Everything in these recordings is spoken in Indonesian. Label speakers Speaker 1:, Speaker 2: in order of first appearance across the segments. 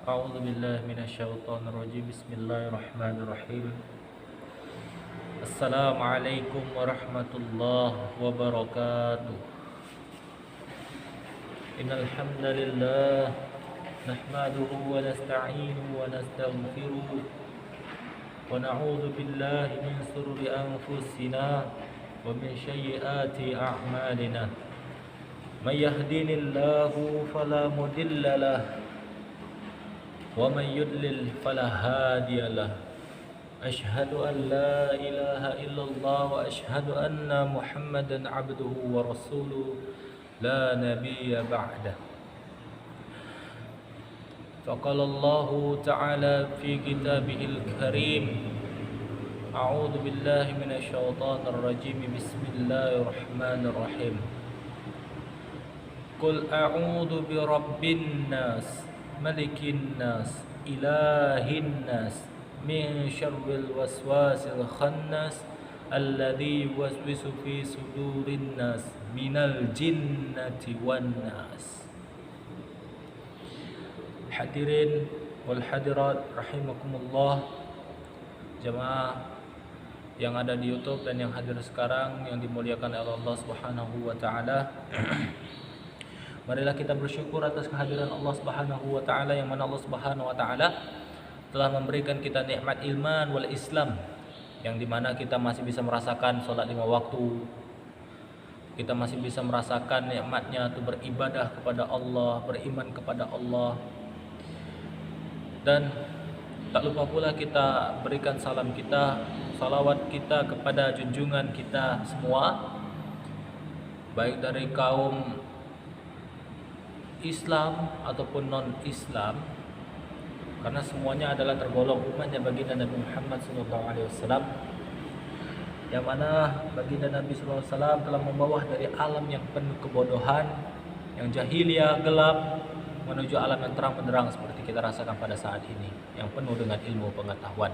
Speaker 1: أعوذ بالله من الشيطان الرجيم بسم الله الرحمن الرحيم السلام عليكم ورحمة الله وبركاته إن الحمد لله نحمده ونستعينه ونستغفره ونعوذ بالله من شرور أنفسنا ومن سيئات أعمالنا من يهدين الله فلا مضل له ومن يضلل فلا هادي له أشهد أن لا إله إلا الله وأشهد أن محمدا عبده ورسوله لا نبي بعده فقال الله تعالى في كتابه الكريم أعوذ بالله من الشيطان الرجيم بسم الله الرحمن الرحيم قل أعوذ برب الناس ملك الناس إله الناس من شر الوسواس الخناس الذي يوسوس في صدور الناس من الجنة والناس. Hadirin wal hadirat rahimakumullah, jemaah yang ada di YouTube dan yang hadir sekarang yang dimuliakan oleh Allah Subhanahu wa taala. Marilah kita bersyukur atas kehadiran Allah Subhanahu wa taala, yang mana Allah Subhanahu wa taala telah memberikan kita nikmat iman wal Islam, yang dimana kita masih bisa merasakan salat 5 waktu. Kita masih bisa merasakan nikmatnya itu beribadah kepada Allah, beriman kepada Allah. Dan tak lupa pula kita berikan salam kita, salawat kita kepada junjungan kita semua, baik dari kaum Islam ataupun non-Islam, karena semuanya adalah tergolong umatnya baginda Nabi Muhammad SAW, yang mana baginda Nabi SAW telah membawa dari alam yang penuh kebodohan, yang jahiliyah gelap, menuju alam yang terang benderang seperti kita rasakan pada saat ini, yang penuh dengan ilmu pengetahuan.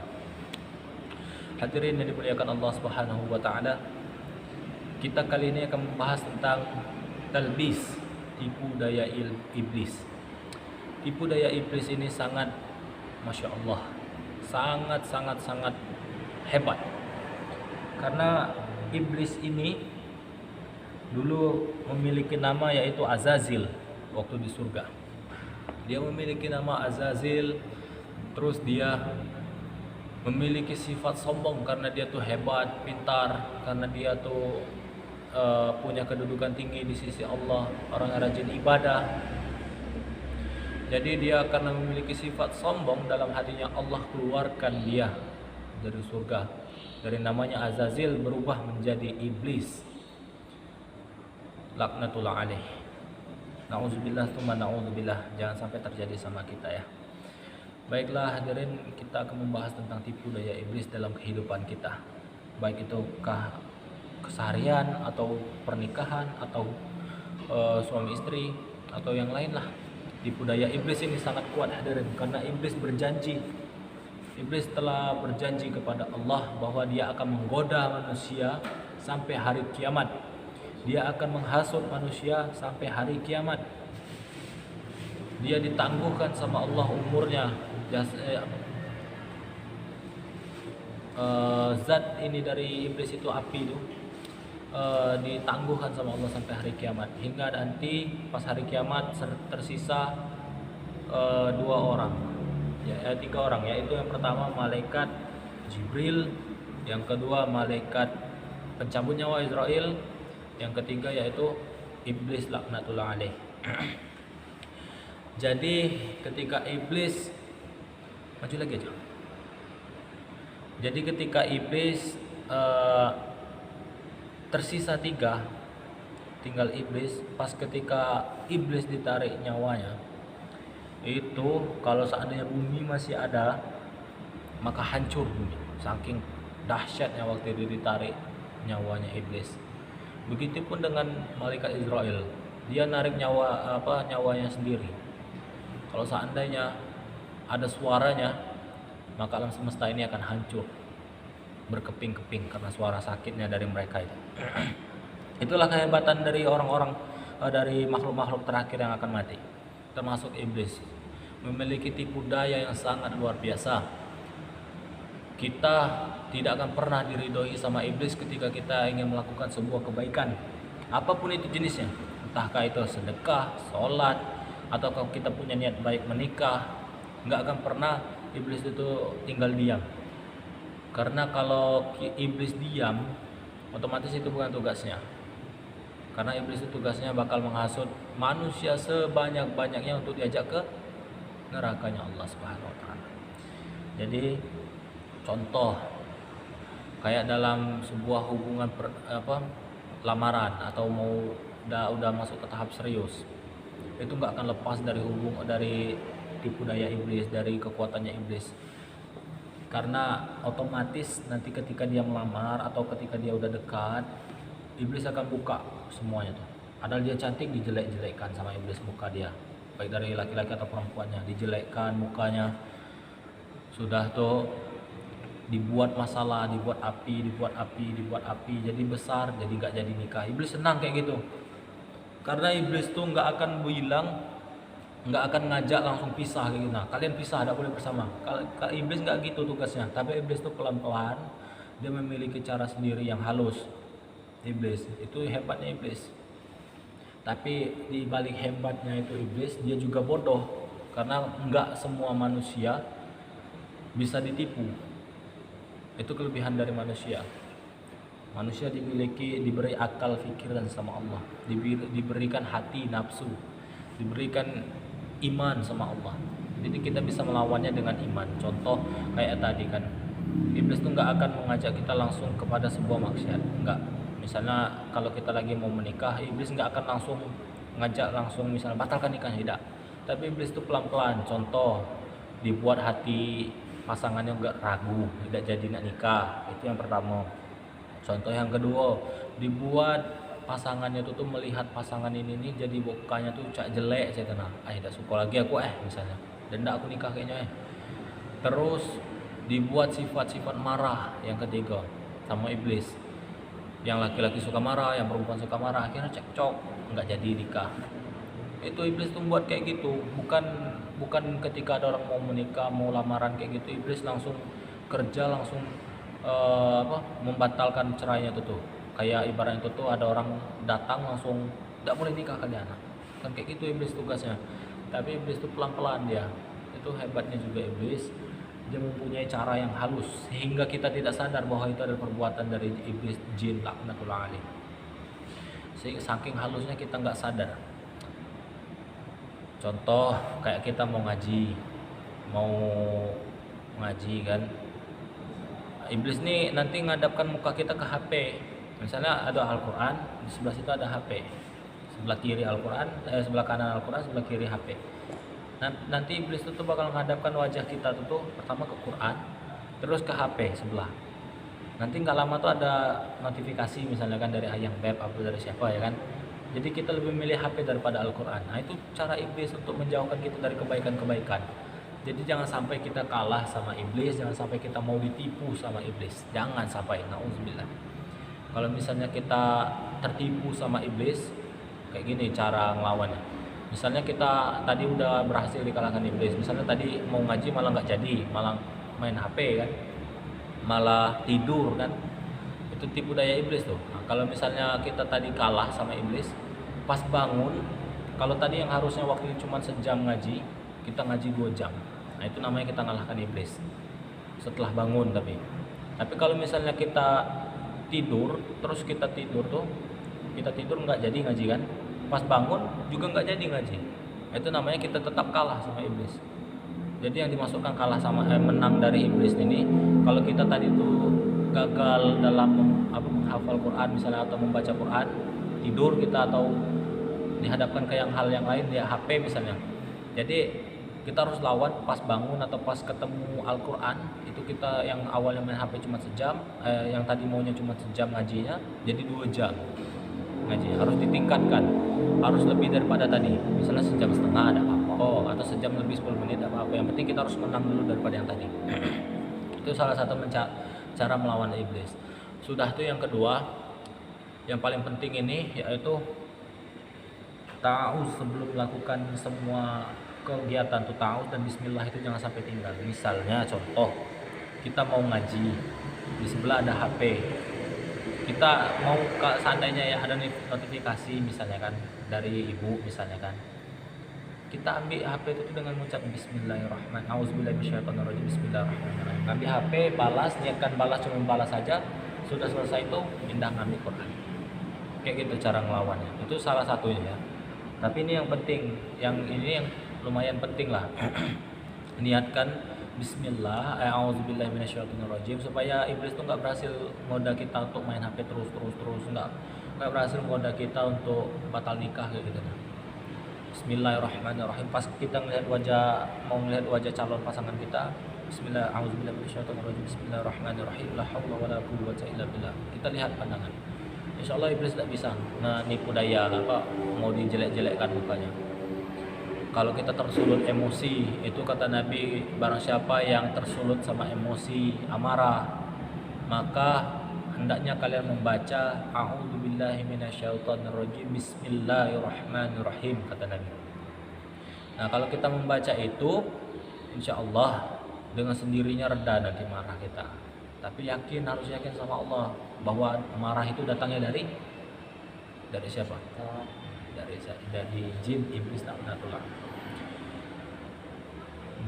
Speaker 1: Hadirin yang dimuliakan Allah Subhanahu wa taala, kita kali ini akan membahas tentang talbis, tipu daya iblis. Tipu daya iblis ini sangat, masya Allah, sangat hebat. Karena iblis ini dulu memiliki nama, yaitu Azazil waktu di surga. Dia memiliki nama Azazil, terus dia memiliki sifat sombong karena dia tuh hebat, pintar, karena dia tuh punya kedudukan tinggi di sisi Allah, orang yang rajin ibadah. Jadi dia karena memiliki sifat sombong dalam hatinya, Allah keluarkan dia dari surga. Dari namanya Azazil berubah menjadi iblis, laknatullah alaih. Na'udzubillah tsumma na'udzubillah, jangan sampai terjadi sama kita ya. Baiklah hadirin, kita akan membahas tentang tipu daya iblis dalam kehidupan kita, baik itu keseharian atau pernikahan atau suami istri atau yang lain lah. Tipu daya iblis ini sangat kuat hadirin, karena iblis berjanji, iblis telah berjanji kepada Allah bahwa dia akan menggoda manusia sampai hari kiamat. Dia akan menghasut manusia sampai hari kiamat. Dia ditangguhkan sama Allah umurnya. Zat ini dari iblis itu, api itu, ditangguhkan sama Allah sampai hari kiamat, hingga nanti pas hari kiamat tersisa 2 orang, ya 3 orang, yaitu yang pertama malaikat Jibril, yang kedua malaikat pencabut nyawa Israel, yang ketiga yaitu iblis laknatullah alaih. Jadi ketika iblis, maju lagi aja. Jadi ketika iblis tersisa 3, tinggal iblis. Pas ketika iblis ditarik nyawanya, itu kalau seandainya bumi masih ada, maka hancur bumi, saking dahsyatnya waktu itu ditarik nyawanya iblis. Begitupun dengan malaikat Israel, dia narik nyawanya sendiri. Kalau seandainya ada suaranya, maka alam semesta ini akan hancur, berkeping-keping karena suara sakitnya dari mereka itu. Itulah kehebatan dari orang-orang, dari makhluk-makhluk terakhir yang akan mati, termasuk iblis. memiliki tipu daya yang sangat luar biasa. Kita tidak akan pernah diridhoi sama iblis ketika kita ingin melakukan sebuah kebaikan, apapun itu jenisnya, entahkah itu sedekah, sholat, atau kalau kita punya niat baik menikah, nggak akan pernah iblis itu tinggal diam. Karena kalau iblis diam, otomatis itu bukan tugasnya. Karena iblis itu tugasnya bakal menghasut manusia sebanyak-banyaknya untuk diajak ke nerakanya Allah Subhanahu wa taala. Jadi contoh kayak dalam sebuah hubungan lamaran atau mau udah masuk ke tahap serius, itu nggak akan lepas dari tipu daya iblis, dari kekuatannya iblis. Karena otomatis nanti ketika dia melamar atau ketika dia udah dekat, iblis akan buka semuanya tuh. Padahal dia cantik, dijelek-jelekkan sama iblis muka dia, baik dari laki-laki atau perempuannya, dijelekkan mukanya. Sudah tuh dibuat masalah, dibuat api, jadi besar, jadi nggak jadi nikah. Iblis senang kayak gitu, karena iblis tuh nggak akan ngajak langsung pisah kayak gitu. Nah, kalian pisah, tidak boleh bersama. Kalau iblis nggak gitu tugasnya, tapi iblis tuh pelan-pelan, dia memiliki cara sendiri yang halus. Iblis itu hebatnya iblis. Tapi di balik hebatnya itu iblis, dia juga bodoh, karena nggak semua manusia bisa ditipu. Itu kelebihan dari manusia. Manusia diberi akal pikiran sama Allah, diberikan hati nafsu, diberikan iman sama Allah. Jadi kita bisa melawannya dengan iman. Contoh kayak tadi kan, iblis tuh nggak akan mengajak kita langsung kepada sebuah maksiat, nggak. Misalnya kalau kita lagi mau menikah, iblis nggak akan langsung ngajak langsung misalnya batalkan nikahnya, tidak. Tapi iblis tuh pelan-pelan. Contoh, dibuat hati pasangannya nggak ragu, tidak jadi nak nikah. Itu yang pertama. Contoh yang kedua, dibuat pasangannya tuh melihat pasangan ini nih jadi mukanya tuh cak jelek, saya tenang, tidak suka lagi aku misalnya, dan tidak aku nikah kayaknya. Terus dibuat sifat-sifat marah yang ketiga sama iblis. Yang laki-laki suka marah, yang perempuan suka marah, akhirnya cekcok, nggak jadi nikah. Itu iblis tuh buat kayak gitu. Bukan ketika ada orang mau menikah, mau lamaran kayak gitu, iblis langsung kerja, langsung membatalkan cerainya tuh. Kayak ibarat itu tuh ada orang datang langsung tidak boleh nikah kalian, kan kayak gitu iblis tugasnya. Tapi iblis tuh pelan-pelan dia. Itu hebatnya juga iblis. Dia mempunyai cara yang halus sehingga kita tidak sadar bahwa itu adalah perbuatan dari iblis jin laknatullah alaih. Saking halusnya kita nggak sadar. Contoh kayak kita mau ngaji kan, iblis nih nanti ngadapkan muka kita ke HP. Misalnya ada Al-Quran, di sebelah situ ada HP, sebelah kiri Al-Quran, sebelah kanan Al-Quran, sebelah kiri HP. Nanti iblis itu bakal menghadapkan wajah kita tuh pertama ke Quran, terus ke HP sebelah. Nanti nggak lama tuh ada notifikasi misalnya kan dari ayang web atau dari siapa ya kan. Jadi kita lebih memilih HP daripada Al-Quran. Nah itu cara iblis untuk menjauhkan kita dari kebaikan-kebaikan. Jadi jangan sampai kita kalah sama iblis, jangan sampai kita mau ditipu sama iblis. Jangan sampai, na'udzubillah. Kalau misalnya kita tertipu sama iblis, kayak gini cara ngelawannya. Misalnya kita tadi udah berhasil dikalahkan iblis. Misalnya tadi mau ngaji malah nggak jadi, malah main HP kan, malah tidur kan. Itu tipu daya iblis tuh. Nah, kalau misalnya kita tadi kalah sama iblis, pas bangun, kalau tadi yang harusnya waktunya cuma sejam ngaji, kita ngaji 2 jam. Nah itu namanya kita ngalahkan iblis setelah bangun. Tapi kalau misalnya kita tidur, terus kita tidur nggak jadi ngaji kan, pas bangun juga nggak jadi ngaji, itu namanya kita tetap kalah sama iblis. Jadi yang dimasukkan kalah sama menang dari iblis ini, kalau kita tadi tuh gagal dalam menghafal Quran misalnya atau membaca Quran, tidur kita atau dihadapkan ke hal yang lain, ya HP misalnya. Jadi kita harus lawan pas bangun atau pas ketemu Al-Quran. Itu kita yang awalnya main HP cuma sejam, yang tadi maunya cuma sejam ngajinya jadi 2 jam ngaji. Harus ditingkatkan, harus lebih daripada tadi. Misalnya sejam setengah ada apa-apa, atau sejam lebih 10 menit apa-apa. Yang penting kita harus menang dulu daripada yang tadi. Itu salah satu cara melawan iblis. Sudah tuh yang kedua, yang paling penting ini yaitu tahu sebelum melakukan semua kegiatan tuh ta'awudz dan bismillah itu jangan sampai tinggal. Misalnya contoh, kita mau ngaji, di sebelah ada HP. Kita mau seandainya ya ada notifikasi misalnya kan dari ibu misalnya kan. Kita ambil HP itu dengan mengucap bismillahirrahmanirrahim. Auzubillahi minasyaitonirrajim. Bismillahirrahmanirrahim. Ambil HP, balas, niatkan balas, cuma balas saja. Sudah selesai itu pindah ngambil Quran. Kayak gitu cara ngelawannya. Itu salah satunya ya. Tapi ini yang penting, yang lumayan penting lah. Niatkan bismillah, auzubillahi minasyaitonirrajim supaya iblis tuh nggak berhasil ngoda kita untuk main HP terus, nggak berhasil ngoda kita untuk batal nikah kayak gitu. Bismillahirrahmanirrahim. Pas kita mau ngelihat wajah calon pasangan kita, bismillah, auzubillahi minasyaitonirrajim, bismillahirrahmanirrahim, la haula wala quwwata illa billah. Kita lihat pandangan. Insyaallah iblis tidak bisa nipu daya mau dijelek-jelekkan mukanya. Kalau kita tersulut emosi, itu kata Nabi, barang siapa yang tersulut sama emosi amarah, maka hendaknya kalian membaca a'udzubillahi minasyaitonirrajim, bismillahirrahmanirrahim, kata Nabi. Nah, kalau kita membaca itu, insya Allah dengan sendirinya reda nanti marah kita. Tapi harus yakin sama Allah bahwa marah itu datangnya dari siapa? Dari jin, iblis, laknatullah.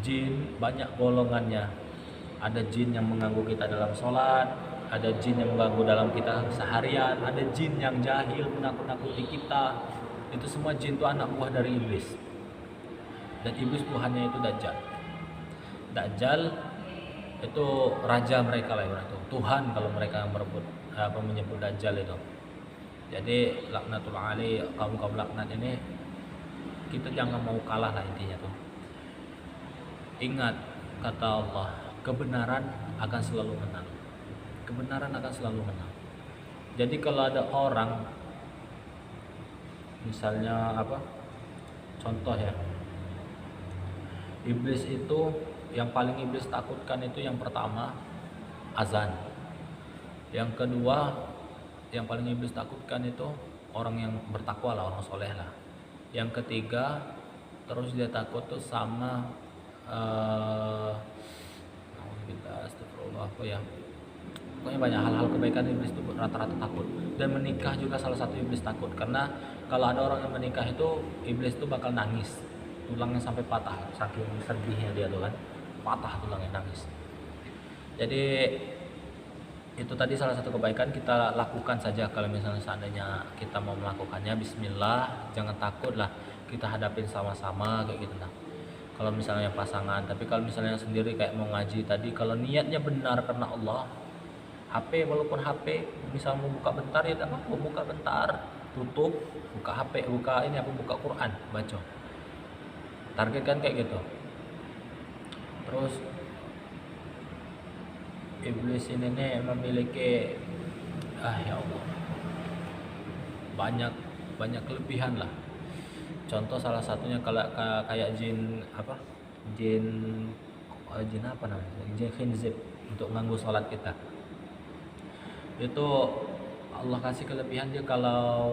Speaker 1: Jin banyak golongannya. Ada jin yang mengganggu kita dalam sholat, ada jin yang mengganggu dalam kita seharian, ada jin yang jahil menakut-nakuti kita. Itu semua jin itu anak buah dari iblis. Dan iblis tuhannya itu Dajjal. Dajjal itu raja mereka lah itu. Tuhan kalau mereka menyebut Dajjal itu. Jadi laknatullah alaih, kaum laknat ini kita jangan mau kalah lah intinya tuh. Ingat kata Allah, kebenaran akan selalu menang. Kebenaran akan selalu menang. Jadi kalau ada orang misalnya contoh ya, iblis itu yang paling iblis takutkan itu yang pertama azan. Yang kedua yang paling iblis takutkan itu orang yang bertakwa lah, orang soleh lah. Yang ketiga terus dia takut tuh sama astagfirullah pokoknya banyak hal-hal kebaikan iblis itu rata-rata takut. Dan menikah juga salah satu iblis takut, karena kalau ada orang yang menikah itu iblis itu bakal nangis, tulangnya sampai patah saking sedihnya dia tuh kan, patah tulangnya, nangis. Jadi itu tadi salah satu kebaikan, kita lakukan saja kalau misalnya seandainya kita mau melakukannya. Bismillah, jangan takut lah, kita hadapin sama-sama kayak gitu. Nah, kalau misalnya pasangan, tapi kalau misalnya sendiri kayak mau ngaji tadi, kalau niatnya benar karena Allah, HP walaupun HP misal mau buka bentar ya tidak apa, buka bentar, tutup, buka HP, buka Quran, baca. Target kan kayak gitu. Terus iblis ini nih memiliki ya Allah banyak kelebihan lah. Contoh salah satunya kalau kayak jin apa namanya, jin khinzib untuk mengganggu sholat kita. Itu Allah kasih kelebihan dia, kalau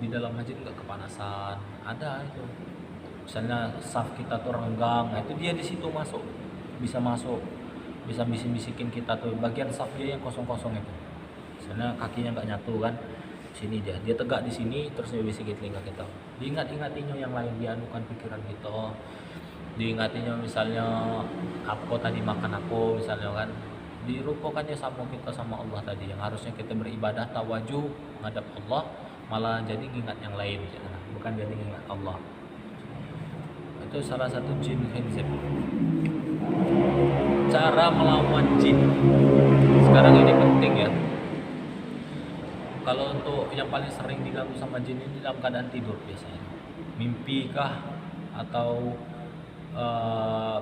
Speaker 1: di dalam masjid nggak kepanasan, ada itu. Misalnya saf kita tuh renggang, nah itu dia di situ masuk, bisa bisikin kita tuh bagian saf dia yang kosong itu. Misalnya kakinya nggak nyatu kan, sini dia tegak di sini, terus dia bisikin telinga kita. Diingat-ingatinya yang lain, dianukan pikiran kita, diingatinya misalnya apa tadi makan aku misalnya kan, dirupakannya sama kita sama Allah tadi, yang harusnya kita beribadah tawajuh menghadap Allah, malah jadi ingat yang lain, bukan jadi ingat Allah. Itu salah satu jin khinzib. Cara melawan jin sekarang ini penting ya. Kalau untuk yang paling sering diganggu sama jin ini dalam keadaan tidur biasanya, mimpi kah atau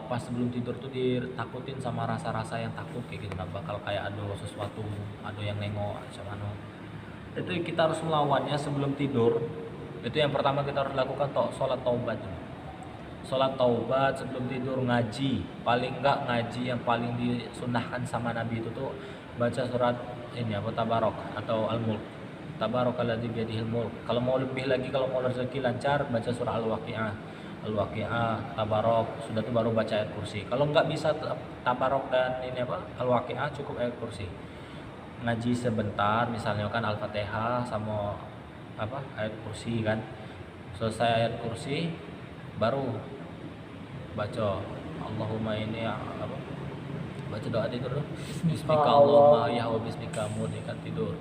Speaker 1: pas sebelum tidur tuh ditakutin sama rasa-rasa yang takut kayak gitu, bakal kayak ada sesuatu, ada yang nengok sama itu kita harus melawannya sebelum tidur. Itu yang pertama kita harus lakukan sholat taubat. Sholat taubat sebelum tidur, ngaji, paling enggak ngaji yang paling disunahkan sama Nabi itu tuh baca surat ini Tabarok atau Al-Mulk, Tabarakalladzi biyadihil mulk. Kalau mau lebih lagi, kalau mau rezeki lancar, baca surah Al-Waqi'ah. Al-Waqiah, Tabarok, sudah tuh baru baca ayat kursi. Kalau nggak bisa Tabarok dan ini apa Al-Waqiah, cukup ayat kursi. Ngaji sebentar, misalnya kan Al-Fatihah sama apa ayat kursi kan. Selesai ayat kursi, baru baca Allahumma ini apa? Baca doa tidur tuh. Bismika Allahumma ya wa bismika kan tidur.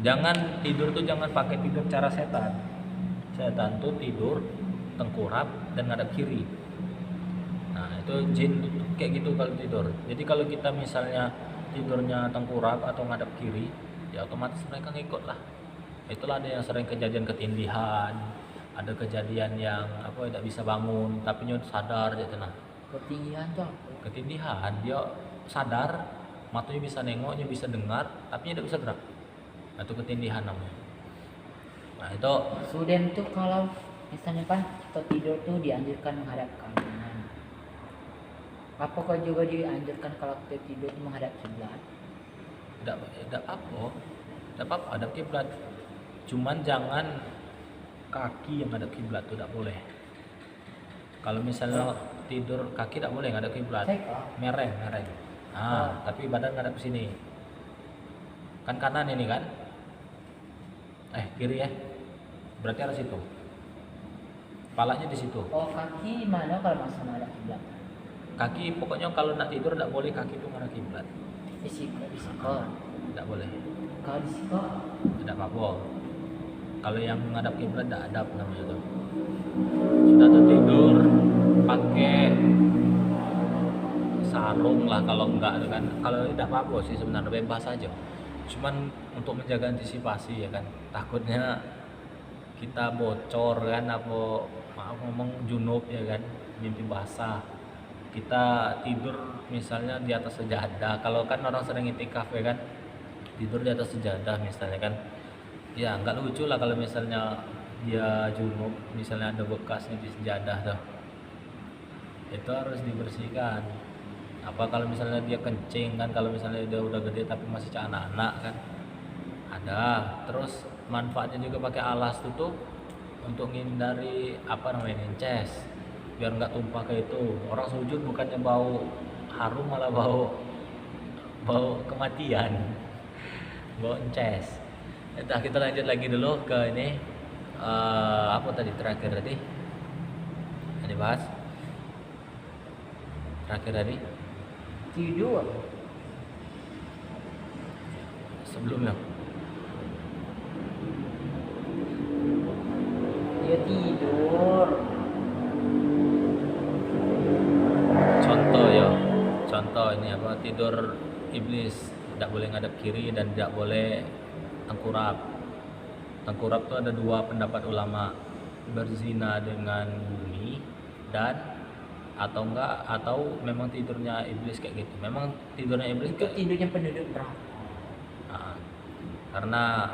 Speaker 1: Jangan tidur tuh jangan pakai tidur cara setan. Setan tuh tidur tengkurap dan ngadap kiri. Nah itu jin kayak gitu kalau tidur. Jadi kalau kita misalnya tidurnya tengkurap atau ngadap kiri, ya otomatis mereka ngikut lah. Itulah ada yang sering kejadian ketindihan, ada kejadian yang apa tidak bisa bangun tapi nyut sadar gitu nah.
Speaker 2: Ketindihan tuh?
Speaker 1: Ketindihan dia sadar, matanya bisa nengoknya bisa dengar, tapi tidak bisa gerak. Nah, itu ketindihan namanya. Nah itu
Speaker 2: Suden tuh kalau misalnya kan kita tidur tuh dianjurkan menghadap kanan. Apakah juga dianjurkan kalau kita tidur menghadap kiblat?
Speaker 1: tidak apa hadap kiblat. Cuman jangan kaki yang hadap kiblat tuh tidak boleh. Kalau misalnya tidur kaki tidak boleh ngadap kiblat. Mereng. Tapi badan ngadap ke sini. Kan kanan ini kan? Kiri ya. Berarti harus situ. Kepalanya di situ.
Speaker 2: Oh, kaki mana kalau masuk menghadap kiblat?
Speaker 1: Kaki pokoknya kalau nak tidur tidak boleh kaki itu menghadap kiblat.
Speaker 2: Di siko.
Speaker 1: Tidak boleh.
Speaker 2: Kalau di siko?
Speaker 1: Tidak apa-apa. Kalau yang menghadap kiblat tidak adab namanya tuh. Sudah tuh tidur pakai sarung lah kalau enggak kan. Kalau tidak apa-apa sih sebenarnya bebas aja. Cuman untuk menjaga antisipasi ya kan. Takutnya kita bocor kan apa maaf ngomong junub ya kan, mimpi basah. Kita tidur misalnya di atas sejadah. Kalau kan orang sering itikaf ya kan, tidur di atas sejadah misalnya kan. Ya nggak lucu lah kalau misalnya dia junub, misalnya ada bekasnya di sejadah tuh. Itu harus dibersihkan. Apa kalau misalnya dia kencing kan, kalau misalnya dia udah gede tapi masih anak-anak kan. Ada. Terus manfaatnya juga pakai alas tuh untuk menghindari apa namanya ences, biar nggak tumpah kayak itu. Orang sujud bukannya bau harum malah bau kematian, bau ences. Kita lanjut lagi dulu ke ini apa tadi terakhir tadi yang dibahas terakhir tadi
Speaker 2: Tidur.
Speaker 1: sebelumnya
Speaker 2: Dia tidur.
Speaker 1: contoh ini apa tidur iblis tidak boleh ngadap kiri dan tidak boleh tengkurap tuh ada dua pendapat ulama, berzina dengan bumi dan atau memang tidurnya iblis kayak gitu. Memang tidurnya iblis
Speaker 2: Itu tidurnya penduduk berapa?
Speaker 1: Karena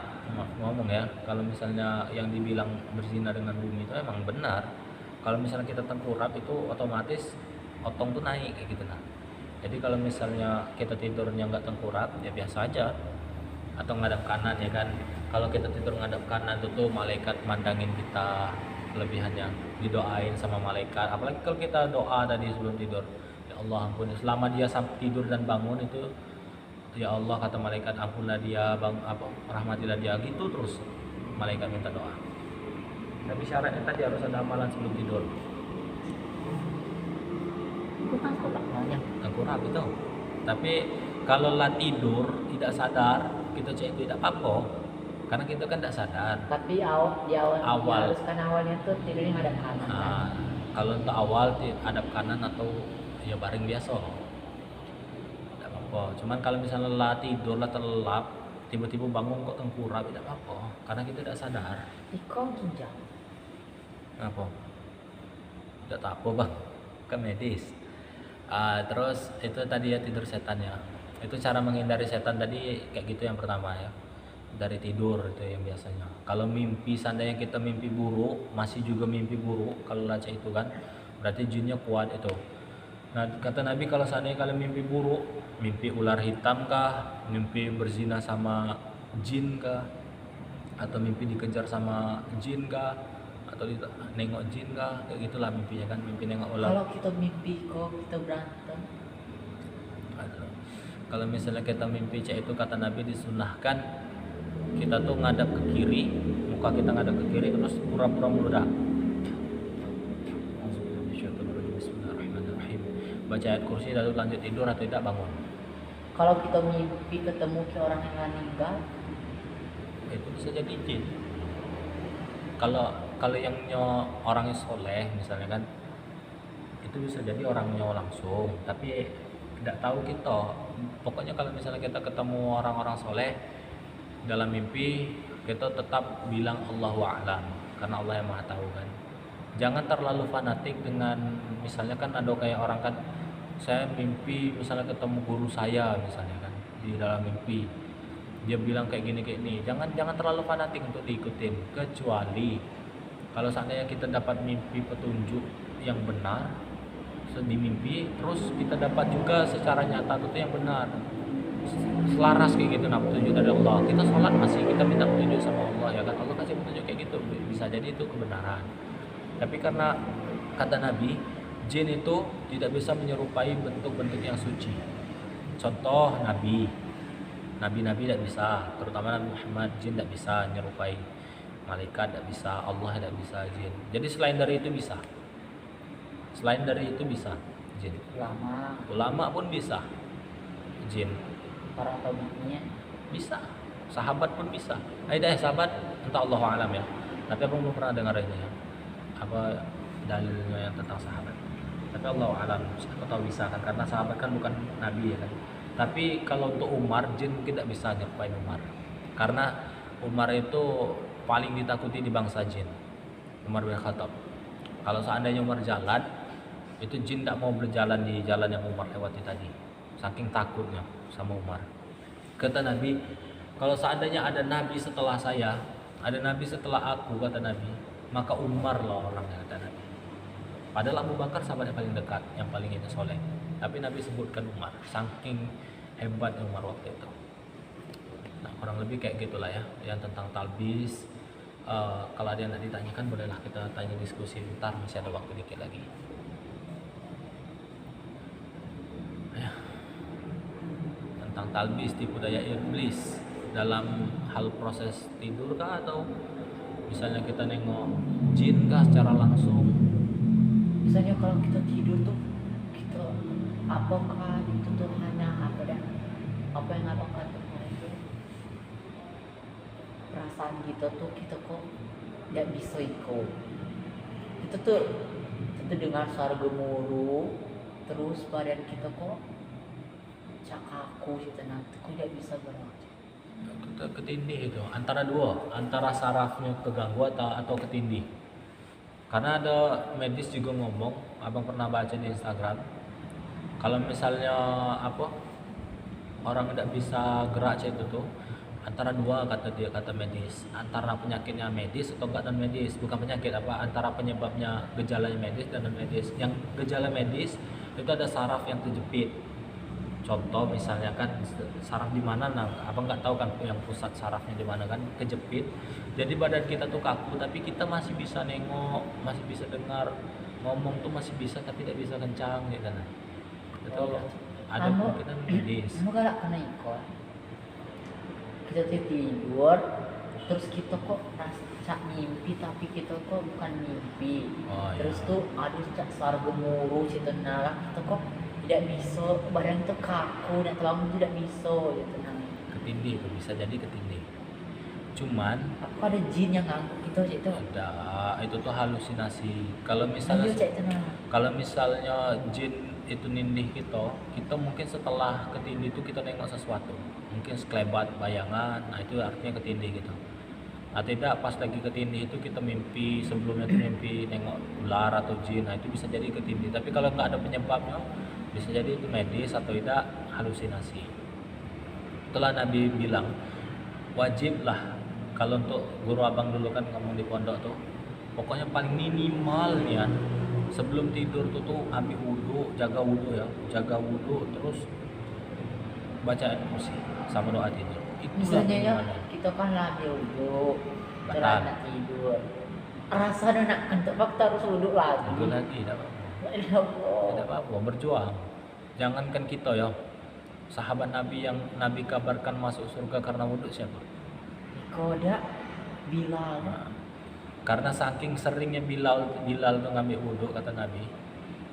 Speaker 1: ngomong ya, kalau misalnya yang dibilang berzina dengan bumi itu emang benar. Kalau misalnya kita tengkurap itu otomatis otong tuh naik kayak gitu nah. Jadi kalau misalnya kita tidurnya nggak tengkurap ya biasa aja atau ngadap kanan ya kan. Kalau kita tidur ngadap kanan itu tuh malaikat mandangin kita, kelebihannya didoain sama malaikat. Apalagi kalau kita doa tadi sebelum tidur, ya Allah ampuni selama dia tidur dan bangun itu, ya Allah kata malaikat ampunlah dia, rahmatilah dia, gitu terus malaikat minta doa. Tapi syaratnya tadi harus ada amalan sebelum tidur.
Speaker 2: Itu kan banyak.
Speaker 1: Tengkurap itu. Tapi kalau lah tidur tidak sadar, kita cek tidak apa-apa. Karena kita kan tidak sadar.
Speaker 2: Tapi awal harus kan awalnya tuh tidurnya ngadap kanan.
Speaker 1: Kalau untuk awal hadap kanan atau ya baring biasa. Tidak apa-apa. Cuman kalau misalnya lah tidur lah terlelap, tiba-tiba bangun kok tengkurap tidak apa-apa. Karena kita tidak sadar.
Speaker 2: Kok ginjal?
Speaker 1: Apa? Tidak apa bang. Kan medis. Terus itu tadi ya tidur setan ya. Itu cara menghindari setan tadi kayak gitu yang pertama ya. Dari tidur itu yang biasanya. Kalau mimpi seandainya kita mimpi buruk, masih juga mimpi buruk kalau laca itu kan, berarti jinnya kuat itu. Nah kata Nabi kalau seandainya kalian mimpi buruk, mimpi ular hitam kah, mimpi berzina sama jin kah, atau mimpi dikejar sama jin kah, atau nengok jin kah, kayak gitulah mimpinya kan, mimpi nengok ular.
Speaker 2: Kalau kita mimpi kok kita berantem,
Speaker 1: Aduh. Kalau misalnya kita mimpi cek itu kata Nabi disunahkan kita tuh ngadap ke kiri, muka kita ngadap ke kiri terus pura-pura meledak. Bismillahirrahmanirrahim. Baca ayat kursi lalu lanjut tidur atau tidak bangun.
Speaker 2: kalau kita mimpi ketemu ke orang yang meninggal,
Speaker 1: Itu bisa jadi jin. Kalau kalau yang orangnya soleh misalnya kan, itu bisa jadi orangnya langsung, tapi tidak tahu kita. Pokoknya kalau misalnya kita ketemu orang-orang soleh dalam mimpi, kita tetap bilang Allahu a'lam, karena Allah yang maha tahu kan. Jangan terlalu fanatik dengan, misalnya kan ada kayak orang kan, saya mimpi misalnya ketemu guru saya misalnya kan di dalam mimpi, dia bilang kayak gini kayak ini. Jangan terlalu fanatik untuk diikutin, kecuali kalau seandainya kita dapat mimpi petunjuk yang benar di mimpi, terus kita dapat juga secara nyata itu yang benar, selaras kayak gitu, nah petunjuk dari Allah. Kita sholat masih kita minta petunjuk sama Allah ya kan, Allah kasih petunjuk kayak gitu, bisa jadi itu kebenaran. Tapi karena kata Nabi, jin itu tidak bisa menyerupai bentuk-bentuk yang suci. Contoh Nabi tidak bisa, terutama Nabi Muhammad, jin tidak bisa menyerupai malaikat, tidak bisa, Allah tidak bisa, jin. Jadi selain dari itu bisa. Selain dari itu bisa jin. Ulama pun bisa jin.
Speaker 2: para tabi'nya
Speaker 1: Bisa. Sahabat pun bisa. Sahabat entah Allah alam ya. Tapi aku belum pernah dengar ini ya. Apa dalilnya yang tentang sahabat. Tapi Allah alam, aku tahu bisa kan, karena sahabat kan bukan nabi ya kan. Tapi kalau untuk Umar, jin tidak bisa nyerupai Umar. Karena Umar itu paling ditakuti di bangsa jin. Umar bin Khattab. Kalau seandainya Umar jalan, itu jin tak mau berjalan di jalan yang Umar lewati tadi. Saking takutnya sama Umar. Kata Nabi, kalau seandainya ada nabi setelah saya, ada nabi setelah aku, kata Nabi, maka Umar lah orangnya, kata Nabi. Padahal Abu Bakar sahabat yang paling dekat, yang paling ini soleh. Tapi Nabi sebutkan Umar, saking hebatnya Umar waktu itu. Nah, kurang lebih kayak gitulah ya, yang tentang talbis. Kalau ada yang nak ditanyakan, bolehlah kita tanya diskusi bentar, masih ada waktu dikit lagi. Ya. Tentang talbis, tipu daya iblis dalam hal proses tidur kah, atau misalnya kita nengok jin kah secara langsung.
Speaker 2: misalnya kalau kita tidur tuh kita apakah itu tuh hanya apa yang abang katakan itu, perasaan kita tuh kita kok tidak bisa ikut itu tuh dengar suara gemuruh terus badan kita kok cakaku gitu, nanti kok tidak bisa gerak.
Speaker 1: Kita ketindih itu antara dua, antara sarafnya keganggu atau ketindih. Karena ada medis juga ngomong, abang pernah baca di Instagram, kalau misalnya orang tidak bisa gerak itu tuh antara dua, kata dia, kata medis, antara penyakitnya medis atau enggak non medis, bukan penyakit antara penyebabnya gejalanya medis dan non medis. Yang gejala medis itu ada saraf yang terjepit. Contoh misalnya kan saraf di mana, nah abang nggak tahu kan yang pusat sarafnya di mana kan, kejepit. Jadi badan kita tuh kaku, tapi kita masih bisa nengok, masih bisa dengar, ngomong tuh masih bisa, tapi tidak bisa kencang gitu kan. Itu ada kemungkinan medis.
Speaker 2: Kamu galak kena ikut. Kita tidur, terus kita kok rasa mimpi, tapi kita kok bukan mimpi. Terus tuh ada suara gemuruh situ, nah kita kok tidak bisa, badan itu kaku dan terbangun tidak bisa gitu namanya.
Speaker 1: Ketindih itu bisa jadi ketindih. Cuman
Speaker 2: Apa ada jin yang ganggu kita itu?
Speaker 1: ada, itu tuh halusinasi. Kalau misalnya jin itu nindih kita mungkin setelah ketindih itu kita nengok sesuatu, mungkin sekelebat bayangan, nah itu artinya ketindih gitu. Nah tidak, pas lagi ketindih itu kita mimpi, sebelumnya itu mimpi nengok ular atau jin, nah itu bisa jadi ketindih. Tapi kalau nggak ada penyebabnya, bisa jadi itu medis atau tidak halusinasi. Itulah Nabi bilang, wajiblah kalau untuk guru abang dulu kan ngomong di pondok tuh, pokoknya paling minimal ya sebelum tidur tuh ambil wudhu, jaga wudhu terus baca ayat kursi sama doa tidur. Itu
Speaker 2: Misalnya ya kita kan lagi wudhu, terus nak tidur, rasanya nak kantuk fakta harus wudhu lagi.
Speaker 1: Wudhu lagi, tidak apa-apa.
Speaker 2: Ya Allah.
Speaker 1: Tidak apa-apa, berjuang. Jangankan kita ya, sahabat Nabi yang Nabi kabarkan masuk surga karena wudhu siapa?
Speaker 2: Kodak Bilal.
Speaker 1: Nah, karena saking seringnya Bilal tuh ngambil wudhu, kata Nabi,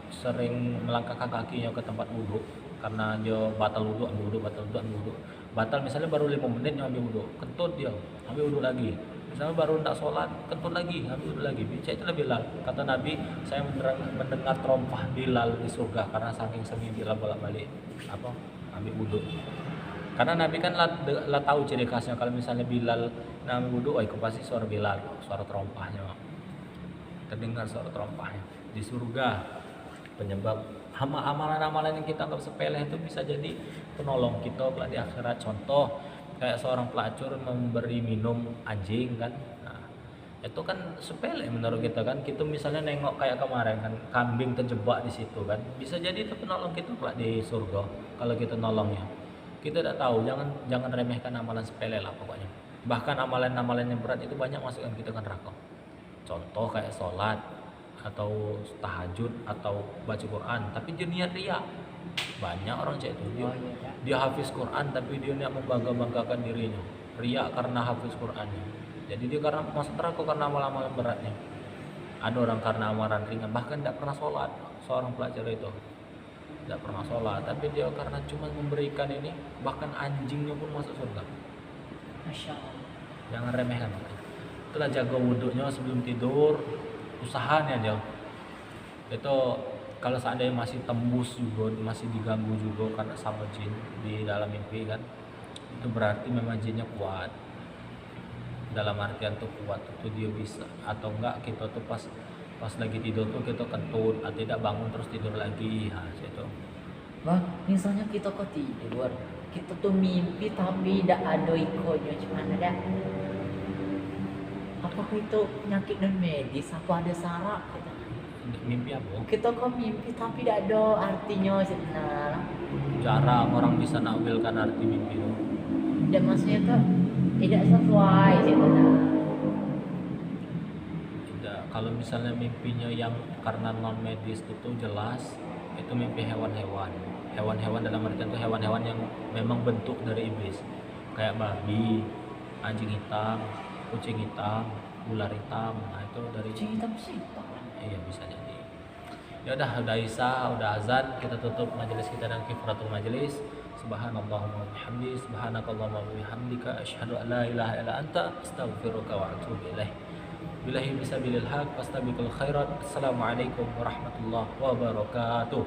Speaker 1: sering melangkahkan kakinya ke tempat wudhu karena dia batal wudhu, ambil wudhu. Batal misalnya baru 5 menit dia ambil wudhu, kentut dia, ambil wudhu lagi. Misalnya baru nak sholat, kentut lagi, ambil wudhu lagi. Bicara itulah Bilal. Kata Nabi, saya mendengar terompah Bilal di surga karena saking sering Bilal bolak-balik ambil wudhu. Karena Nabi kan lah tahu ciri khasnya kalau misalnya Bilal ambil wudhu, itu pasti suara Bilal, suara terompahnya. Terdengar suara terompahnya di surga. Penyebab amalan-amalan yang kita anggap sepele itu bisa jadi penolong kita kelak di akhirat. Contoh kayak seorang pelacur memberi minum anjing kan, nah, itu kan sepele menurut kita kan. Kita misalnya nengok kayak kemarin kan, kambing terjebak di situ kan, bisa jadi itu penolong kita kelak di surga kalau kita nolongnya. Kita tidak tahu, jangan remehkan amalan sepele lah pokoknya. Bahkan amalan-amalan yang berat itu banyak masukkan kita ke neraka. Contoh kayak sholat atau tahajud atau baca Quran tapi dia niat riya. Banyak orang cek itu dia hafiz Quran tapi dia niat membangga-banggakan dirinya, riya karena hafiz Qurannya. Jadi dia karena masuk neraka karena amalan-amalan beratnya. Ada orang karena amalan ringan bahkan tidak pernah sholat. Seorang pelajar itu tidak pernah sholat tapi dia karena cuma memberikan ini, bahkan anjingnya pun masuk surga.
Speaker 2: Masya Allah.
Speaker 1: Jangan remehkan. Itulah jaga wudhunya sebelum tidur, usahanya aja. Itu kalau seandainya masih tembus juga, masih diganggu juga karena sama jin di dalam mimpi kan, itu berarti memang jinnya kuat. Dalam artian tuh kuat itu dia bisa, atau enggak kita tuh pas lagi tidur tuh kita kentut atau tidak bangun terus tidur lagi. Nah, itu.
Speaker 2: Bang, misalnya kita kok tidur, kita tuh mimpi tapi tidak ada ikonnya, cuman ada. Apakah itu penyakit non medis? Apa ada saraf?
Speaker 1: Mimpi apa?
Speaker 2: Kita kok mimpi tapi tidak ada artinya sebenarnya.
Speaker 1: Jarang orang bisa nakwilkan arti mimpi itu.
Speaker 2: Dan maksudnya tuh tidak sesuai sebenarnya.
Speaker 1: Tidak. Kalau misalnya mimpinya yang karena non medis itu jelas itu mimpi hewan-hewan. Hewan-hewan dalam artian itu hewan-hewan yang memang bentuk dari iblis. Kayak babi, anjing hitam, kucing hitam, ular hitam. Nah, itu dari
Speaker 2: Kucing hitam sih.
Speaker 1: iya bisa jadi. Ya udah Isa, udah azan, kita tutup majelis kita dengan kifaratul majelis. Subhanallahumma wa bihamdi, subhanakallahumma wa bihamdika, asyhadu an la ilaha illa anta, astaghfiruka wa atubu ilaih. Billahi bisabilil haq, fastabiqul khairat. Assalamualaikum warahmatullahi wabarakatuh.